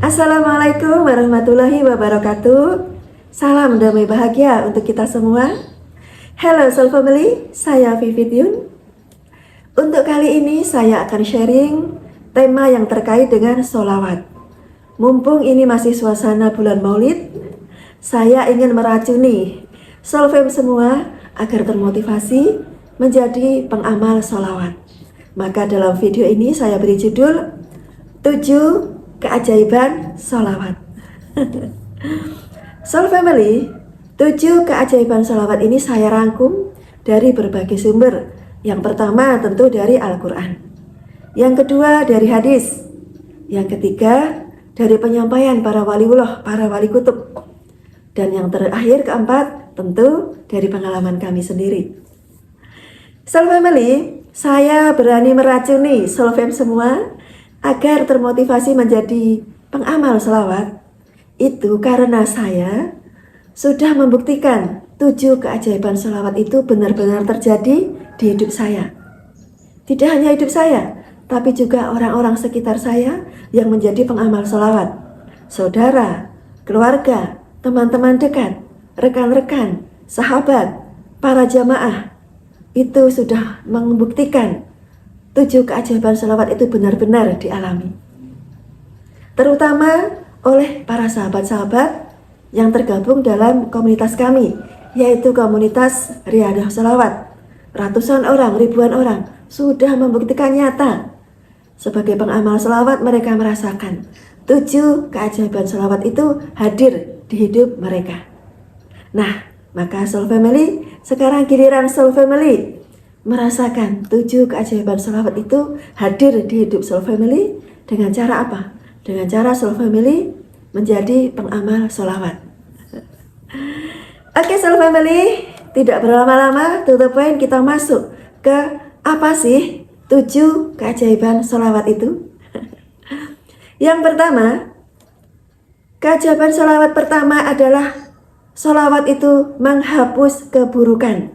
Assalamualaikum warahmatullahi wabarakatuh. Salam damai bahagia untuk kita semua. Hello Soul Family, saya Vivi Tiun. Untuk kali ini saya akan sharing tema yang terkait dengan sholawat. Mumpung ini masih suasana bulan Maulid, saya ingin meracuni Soul Fam semua agar termotivasi menjadi pengamal sholawat. Maka dalam video ini saya beri judul 7 keajaiban sholawat. Soul Family, 7 keajaiban sholawat ini saya rangkum dari berbagai sumber. Yang pertama tentu dari Al-Quran, yang kedua dari hadis, yang ketiga dari penyampaian para waliullah, para wali kutub, dan yang terakhir keempat tentu dari pengalaman kami sendiri. Soul Family, saya berani meracuni Soul Fam semua agar termotivasi menjadi pengamal sholawat itu karena saya sudah membuktikan 7 keajaiban sholawat itu benar-benar terjadi di hidup saya. Tidak hanya hidup saya, tapi juga orang-orang sekitar saya yang menjadi pengamal sholawat. Saudara, keluarga, teman-teman dekat, rekan-rekan, sahabat, para jamaah itu sudah membuktikan 7 keajaiban sholawat itu benar-benar dialami. Terutama oleh para sahabat-sahabat yang tergabung dalam komunitas kami, yaitu komunitas Riyadhah Sholawat. Ratusan orang, ribuan orang sudah membuktikan nyata sebagai pengamal sholawat mereka merasakan 7 keajaiban sholawat itu hadir di hidup mereka. Nah, maka Soul Family, sekarang giliran Soul Family merasakan 7 keajaiban sholawat itu hadir di hidup Soul Family dengan cara apa? Dengan cara Soul Family menjadi pengamal sholawat. Oke Soul Family, tidak berlama-lama, to the point, kita masuk ke apa sih 7 keajaiban sholawat itu? Yang pertama, keajaiban sholawat pertama adalah sholawat itu menghapus keburukan.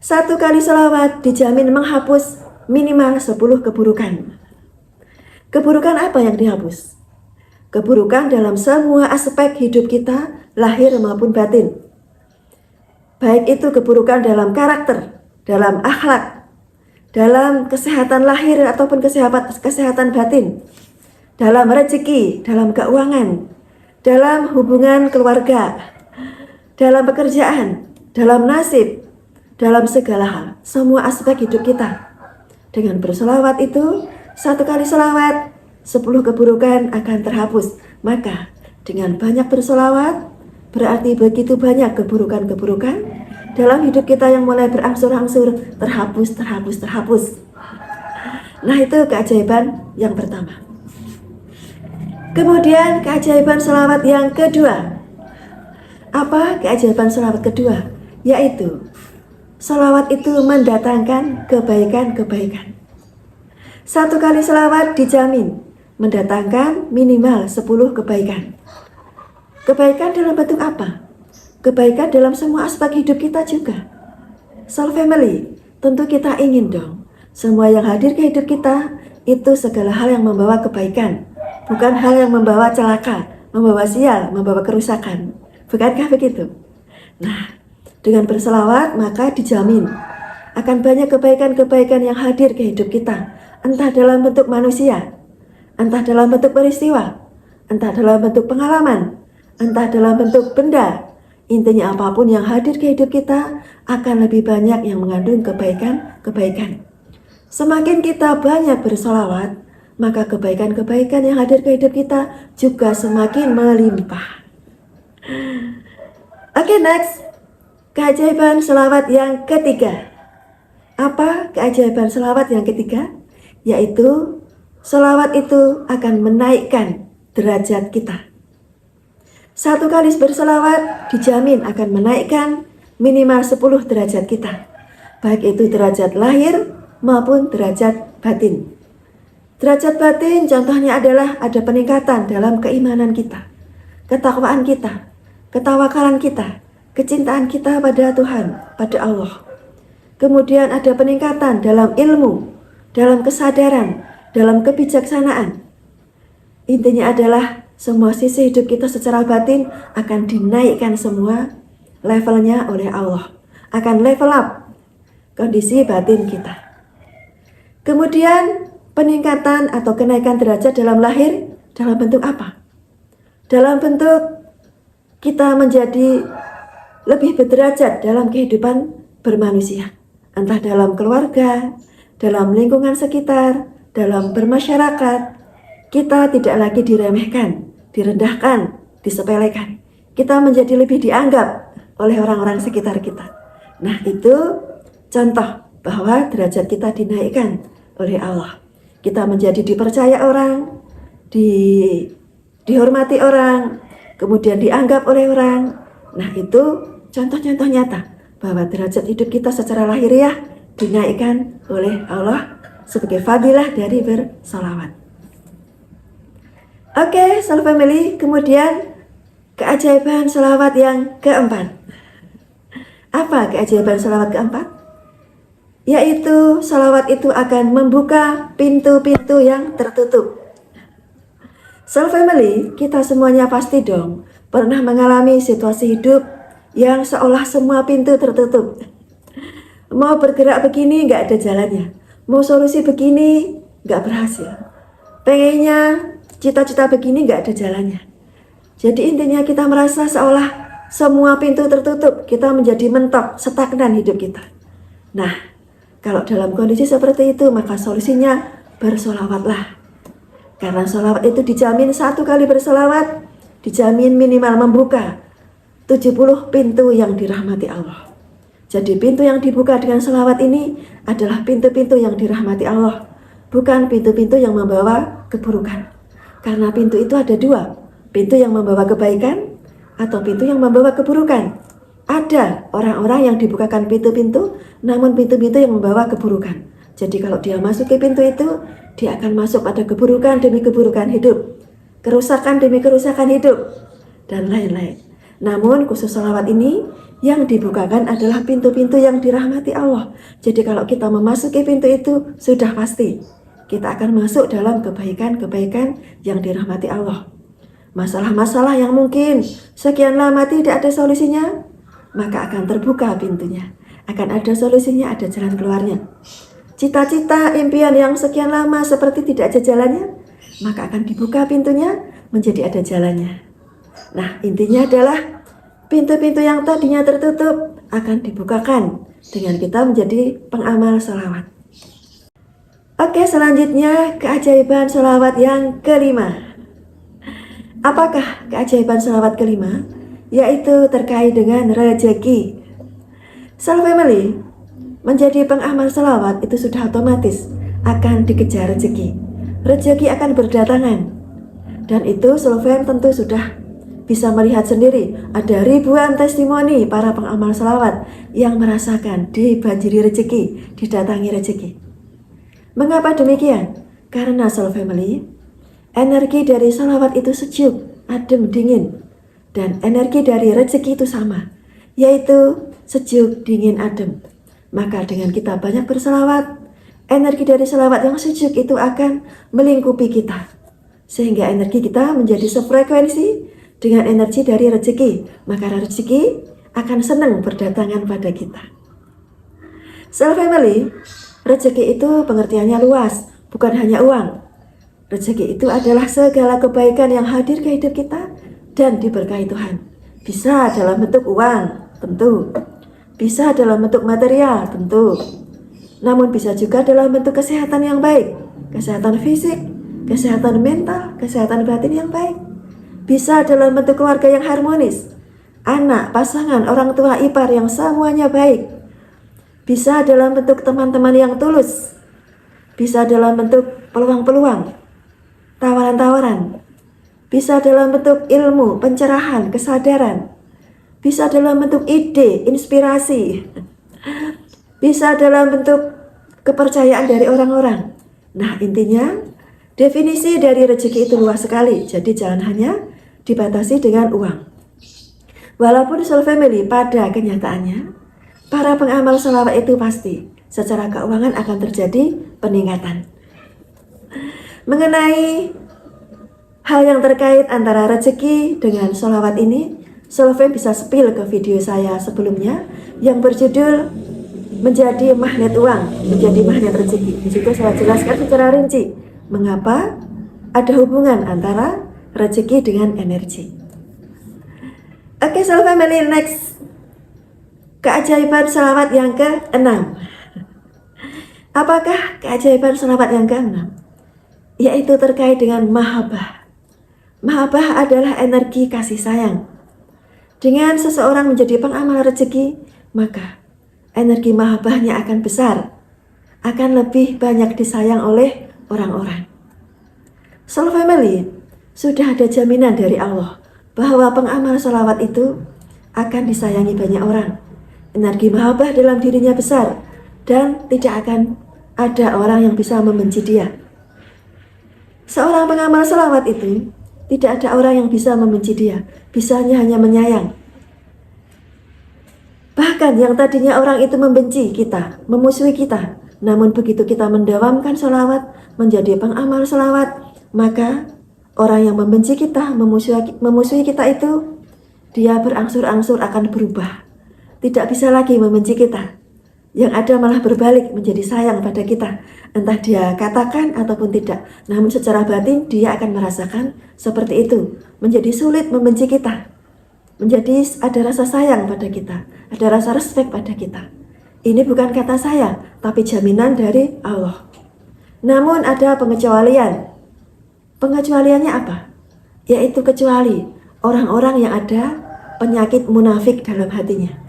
1 kali sholawat dijamin menghapus minimal 10 keburukan. Keburukan apa yang dihapus? Keburukan dalam semua aspek hidup kita, lahir maupun batin. Baik itu keburukan dalam karakter, dalam akhlak, dalam kesehatan lahir ataupun kesehatan batin, dalam rezeki, dalam keuangan, dalam hubungan keluarga, dalam pekerjaan, dalam nasib, dalam segala hal, semua aspek hidup kita. Dengan bersolawat itu, 1 kali solawat, 10 keburukan akan terhapus. Maka dengan banyak bersolawat berarti begitu banyak keburukan-keburukan dalam hidup kita yang mulai berangsur-angsur terhapus. Nah, itu keajaiban yang pertama. Kemudian keajaiban sholawat yang kedua. Apa keajaiban sholawat kedua? Yaitu sholawat itu mendatangkan kebaikan-kebaikan. 1 kali sholawat dijamin mendatangkan minimal 10 kebaikan. Kebaikan dalam bentuk apa? Kebaikan dalam semua aspek hidup kita juga. Soul Family, tentu kita ingin dong semua yang hadir ke hidup kita itu segala hal yang membawa kebaikan, bukan hal yang membawa celaka, membawa sial, membawa kerusakan. Bukankah begitu? Nah, dengan berselawat maka dijamin akan banyak kebaikan-kebaikan yang hadir ke hidup kita, entah dalam bentuk manusia, entah dalam bentuk peristiwa, entah dalam bentuk pengalaman, entah dalam bentuk benda. Intinya apapun yang hadir ke hidup kita akan lebih banyak yang mengandung kebaikan-kebaikan. Semakin kita banyak bersolawat, maka kebaikan-kebaikan yang hadir ke hidup kita juga semakin melimpah. Oke, next. Keajaiban sholawat yang ketiga. Apa keajaiban sholawat yang ketiga? Yaitu sholawat itu akan menaikkan derajat kita. 1 kali bersolawat dijamin akan menaikkan minimal 10 derajat kita. Baik itu derajat lahir maupun derajat batin. Derajat batin contohnya adalah ada peningkatan dalam keimanan kita, ketakwaan kita, ketawakalan kita, kecintaan kita pada Tuhan, pada Allah. Kemudian ada peningkatan dalam ilmu, dalam kesadaran, dalam kebijaksanaan. Intinya adalah semua sisi hidup kita secara batin akan dinaikkan semua levelnya oleh Allah. Akan level up kondisi batin kita. Kemudian peningkatan atau kenaikan derajat dalam lahir dalam bentuk apa? Dalam bentuk kita menjadi lebih berderajat dalam kehidupan bermanusia. Entah dalam keluarga, dalam lingkungan sekitar, dalam bermasyarakat. Kita tidak lagi diremehkan, direndahkan, disepelekan. Kita menjadi lebih dianggap oleh orang-orang sekitar kita. Nah, itu contoh bahwa derajat kita dinaikkan oleh Allah. Kita menjadi dipercaya orang, dihormati orang, kemudian dianggap oleh orang. Nah, itu contoh-contoh nyata bahwa derajat hidup kita secara lahiriah dinaikkan oleh Allah sebagai fadilah dari bersolawat. Oke, Soul Family, kemudian keajaiban sholawat yang keempat. Apa keajaiban sholawat keempat? Yaitu sholawat itu akan membuka pintu-pintu yang tertutup. Soul Family, kita semuanya pasti dong pernah mengalami situasi hidup yang seolah semua pintu tertutup. Mau bergerak begini nggak ada jalannya, mau solusi begini nggak berhasil, pengennya cita-cita begini nggak ada jalannya. Jadi intinya kita merasa seolah semua pintu tertutup, kita menjadi mentok, stagnan hidup kita. Nah, kalau dalam kondisi seperti itu, maka solusinya bersolawatlah. Karena solawat itu dijamin satu kali bersolawat, dijamin minimal membuka 70 pintu yang dirahmati Allah. Jadi pintu yang dibuka dengan solawat ini adalah pintu-pintu yang dirahmati Allah, bukan pintu-pintu yang membawa keburukan. Karena pintu itu ada dua, pintu yang membawa kebaikan atau pintu yang membawa keburukan. Ada orang-orang yang dibukakan pintu-pintu, namun pintu-pintu yang membawa keburukan. Jadi kalau dia masuk ke pintu itu, dia akan masuk pada keburukan demi keburukan hidup, kerusakan demi kerusakan hidup, dan lain-lain. Namun khusus sholawat ini, yang dibukakan adalah pintu-pintu yang dirahmati Allah. Jadi kalau kita memasuki pintu itu, sudah pasti kita akan masuk dalam kebaikan-kebaikan yang dirahmati Allah. Masalah-masalah yang mungkin sekian lama tidak ada solusinya, maka akan terbuka pintunya. Akan ada solusinya, ada jalan keluarnya. Cita-cita, impian yang sekian lama seperti tidak ada jalannya, maka akan dibuka pintunya menjadi ada jalannya. Nah, intinya adalah pintu-pintu yang tadinya tertutup akan dibukakan dengan kita menjadi pengamal sholawat. Oke, selanjutnya keajaiban sholawat yang kelima. Apakah keajaiban sholawat kelima? Yaitu terkait dengan rezeki. Soul Family, menjadi pengamal sholawat itu sudah otomatis akan dikejar rezeki. Rezeki akan berdatangan. Dan itu Soul Fam tentu sudah bisa melihat sendiri. Ada ribuan testimoni para pengamal sholawat yang merasakan dibanjiri rezeki, didatangi rezeki. Mengapa demikian? Karena Soul Family, energi dari sholawat itu sejuk, adem, dingin. Dan energi dari rezeki itu sama, yaitu sejuk, dingin, adem. Maka dengan kita banyak berselawat, energi dari selawat yang sejuk itu akan melingkupi kita. Sehingga energi kita menjadi sefrekuensi dengan energi dari rezeki. Maka rezeki akan senang berdatangan pada kita. Soul Family, rezeki itu pengertiannya luas, bukan hanya uang. Rezeki itu adalah segala kebaikan yang hadir ke hidup kita dan diberkahi Tuhan. Bisa dalam bentuk uang, tentu. Bisa dalam bentuk material, tentu. Namun bisa juga dalam bentuk kesehatan yang baik, kesehatan fisik, kesehatan mental, kesehatan batin yang baik. Bisa dalam bentuk keluarga yang harmonis, anak, pasangan, orang tua, ipar yang semuanya baik. Bisa dalam bentuk teman-teman yang tulus. Bisa dalam bentuk peluang-peluang, tawaran-tawaran. Bisa dalam bentuk ilmu, pencerahan, kesadaran. Bisa dalam bentuk ide, inspirasi. Bisa dalam bentuk kepercayaan dari orang-orang. Nah, intinya definisi dari rezeki itu luas sekali. Jadi jangan hanya dibatasi dengan uang. Walaupun Soul Family pada kenyataannya para pengamal sholawat itu pasti secara keuangan akan terjadi peningkatan. Mengenai hal yang terkait antara rezeki dengan sholawat ini, Solveig bisa spill ke video saya sebelumnya yang berjudul menjadi magnet uang, menjadi magnet rezeki. Di situ saya jelaskan secara rinci mengapa ada hubungan antara rezeki dengan energi. Oke, Soul Family, next. Keajaiban sholawat yang ke-6. Apakah keajaiban sholawat yang ke-6? Yaitu terkait dengan mahabbah. Mahabbah adalah energi kasih sayang. Dengan seseorang menjadi pengamal rezeki, maka energi mahabbahnya akan besar, akan lebih banyak disayang oleh orang-orang. Soul Family, sudah ada jaminan dari Allah bahwa pengamal sholawat itu akan disayangi banyak orang. Energi mahabbah dalam dirinya besar dan tidak akan ada orang yang bisa membenci dia. Seorang pengamal sholawat itu tidak ada orang yang bisa membenci dia, bisanya hanya menyayang. Bahkan yang tadinya orang itu membenci kita, memusuhi kita, namun begitu kita mendawamkan sholawat, menjadi pengamal sholawat, maka orang yang membenci kita, memusuhi kita itu, dia berangsur-angsur akan berubah. Tidak bisa lagi membenci kita. Yang ada malah berbalik menjadi sayang pada kita. Entah dia katakan ataupun tidak. Namun secara batin dia akan merasakan seperti itu. Menjadi sulit membenci kita. Menjadi ada rasa sayang pada kita. Ada rasa respek pada kita. Ini bukan kata saya, tapi jaminan dari Allah. Namun ada pengecualian. Pengecualiannya apa? Yaitu kecuali orang-orang yang ada penyakit munafik dalam hatinya.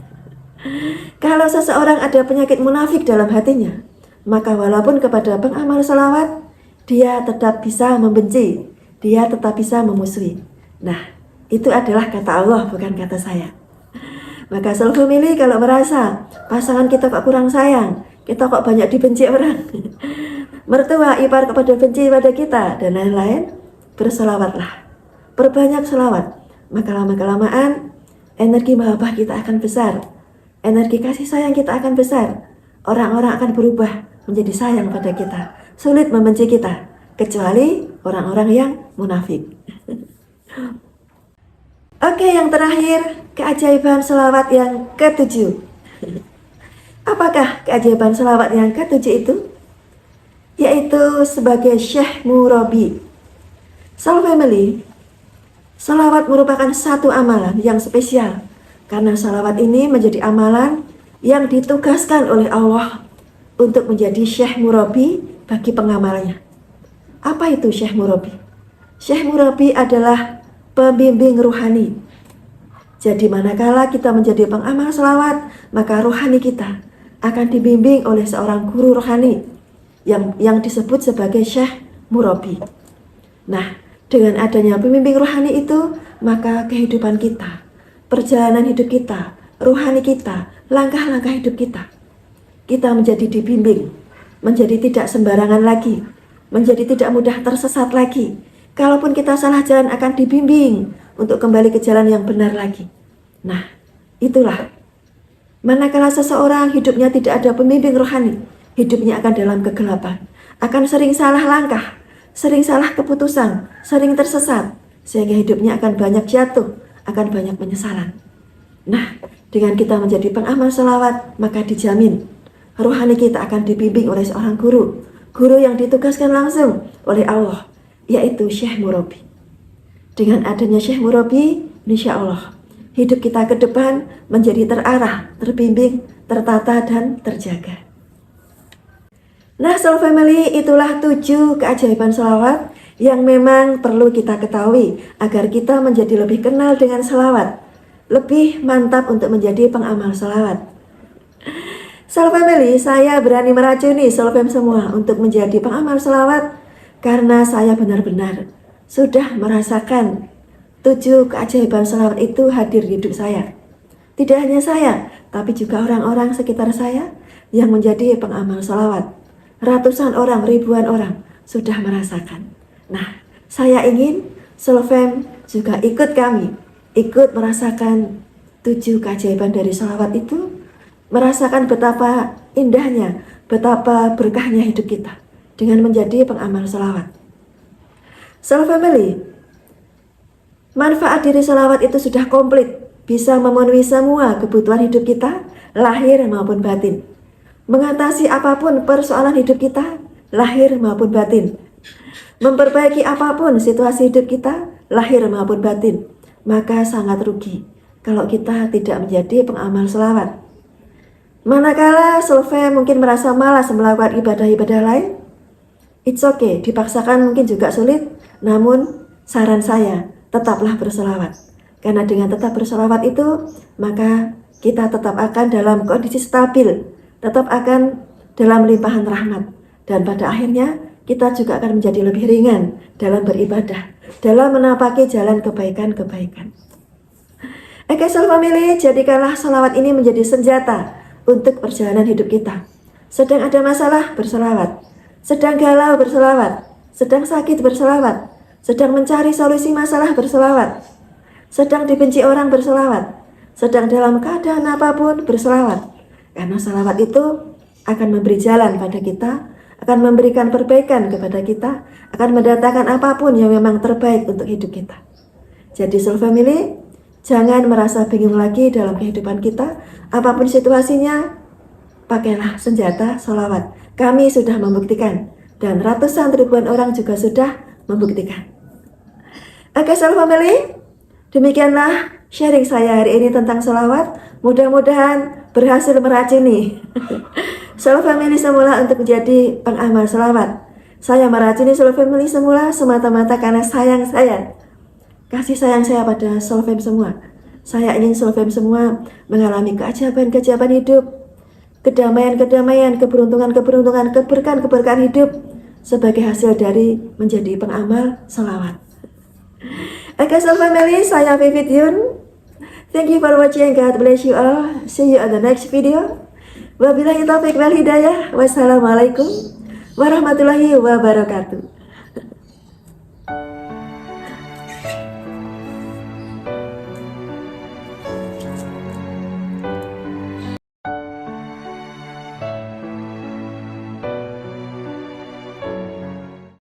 Kalau seseorang ada penyakit munafik dalam hatinya, maka walaupun kepada pengamal sholawat, dia tetap bisa membenci, dia tetap bisa memusuhi. Nah, itu adalah kata Allah, bukan kata saya. Maka Soul Family, kalau merasa pasangan kita kok kurang sayang, kita kok banyak dibenci orang, mertua ipar kepada benci pada kita, dan lain-lain, bersolawatlah, perbanyak sholawat. Maka lama-kelamaan energi mahabbah kita akan besar. Energi kasih sayang kita akan besar. Orang-orang akan berubah menjadi sayang pada kita. Sulit membenci kita, kecuali orang-orang yang munafik. Oke, yang terakhir, keajaiban sholawat yang ke-7. Apakah keajaiban sholawat yang ke-7 itu? Yaitu sebagai Syekh Murabi. Soul Family, sholawat merupakan satu amalan yang spesial. Karena sholawat ini menjadi amalan yang ditugaskan oleh Allah untuk menjadi Syekh Murabi bagi pengamalnya. Apa itu Syekh Murabi? Syekh Murabi adalah pembimbing ruhani. Jadi manakala kita menjadi pengamal sholawat, maka ruhani kita akan dibimbing oleh seorang guru rohani yang disebut sebagai Syekh Murabi. Nah, dengan adanya pembimbing rohani itu, maka kehidupan kita, perjalanan hidup kita, rohani kita, langkah-langkah hidup kita menjadi dibimbing, menjadi tidak sembarangan lagi, menjadi tidak mudah tersesat lagi. Kalaupun kita salah jalan akan dibimbing untuk kembali ke jalan yang benar lagi. Nah, itulah manakala seseorang hidupnya tidak ada pembimbing rohani, hidupnya akan dalam kegelapan, akan sering salah langkah, sering salah keputusan, sering tersesat, sehingga hidupnya akan banyak jatuh, akan banyak penyesalan. Nah, dengan kita menjadi pengamal sholawat, maka dijamin rohani kita akan dibimbing oleh seorang guru yang ditugaskan langsung oleh Allah, yaitu Syekh Murabi. Dengan adanya Syekh Murabi, insya Allah hidup kita ke depan menjadi terarah, terbimbing, tertata, dan terjaga. Nah, Soul Family, itulah 7 keajaiban sholawat yang memang perlu kita ketahui agar kita menjadi lebih kenal dengan sholawat, lebih mantap untuk menjadi pengamal sholawat. Soul Family, saya berani meracuni Soul Fam semua untuk menjadi pengamal sholawat karena saya benar-benar sudah merasakan 7 keajaiban sholawat itu hadir di hidup saya. Tidak hanya saya, tapi juga orang-orang sekitar saya yang menjadi pengamal sholawat. Ratusan orang, ribuan orang sudah merasakan. Nah, saya ingin Soul Fam juga ikut kami, ikut merasakan 7 keajaiban dari sholawat itu, merasakan betapa indahnya, betapa berkahnya hidup kita dengan menjadi pengamal sholawat. Soul Family, Manfaat diri sholawat itu sudah komplit, bisa memenuhi semua kebutuhan hidup kita, lahir maupun batin. Mengatasi apapun persoalan hidup kita, lahir maupun batin. Memperbaiki apapun situasi hidup kita, lahir maupun batin. Maka sangat rugi kalau kita tidak menjadi pengamal sholawat. Manakala Solveig mungkin merasa malas melakukan ibadah-ibadah lain, it's okay, dipaksakan mungkin juga sulit, namun saran saya, tetaplah berselawat. Karena dengan tetap berselawat itu, maka kita tetap akan dalam kondisi stabil, tetap akan dalam limpahan rahmat. Dan pada akhirnya, kita juga akan menjadi lebih ringan dalam beribadah, dalam menapaki jalan kebaikan-kebaikan. Oke, Soul Family, jadikanlah selawat ini menjadi senjata untuk perjalanan hidup kita. Sedang ada masalah, berselawat. Sedang galau, berselawat. Sedang sakit, berselawat. Sedang mencari solusi masalah, berselawat. Sedang dibenci orang, berselawat. Sedang dalam keadaan apapun, berselawat. Karena selawat itu akan memberi jalan pada kita, akan memberikan perbaikan kepada kita, akan mendatangkan apapun yang memang terbaik untuk hidup kita. Jadi Soul Family, jangan merasa bingung lagi dalam kehidupan kita. Apapun situasinya, pakailah senjata sholawat. Kami sudah membuktikan, dan ratusan ribuan orang juga sudah membuktikan. Oke Soul Family, demikianlah sharing saya hari ini tentang sholawat. Mudah-mudahan berhasil meracuni Soul Family semula untuk menjadi pengamal sholawat. Saya meracuni Soul Family semula semata-mata karena sayang saya, kasih sayang saya pada Soul Fam semua. Saya ingin Soul Fam semua mengalami keajaiban-keajaiban hidup, kedamaian-kedamaian, keberuntungan-keberuntungan, keberkahan-keberkahan hidup sebagai hasil dari menjadi pengamal sholawat. Oke Soul Family, saya Vivit Yun. Thank you for watching. God bless you all. See you on the next video. Wabillahi taufiq wal hidayah. Wassalamualaikum warahmatullahi wabarakatuh.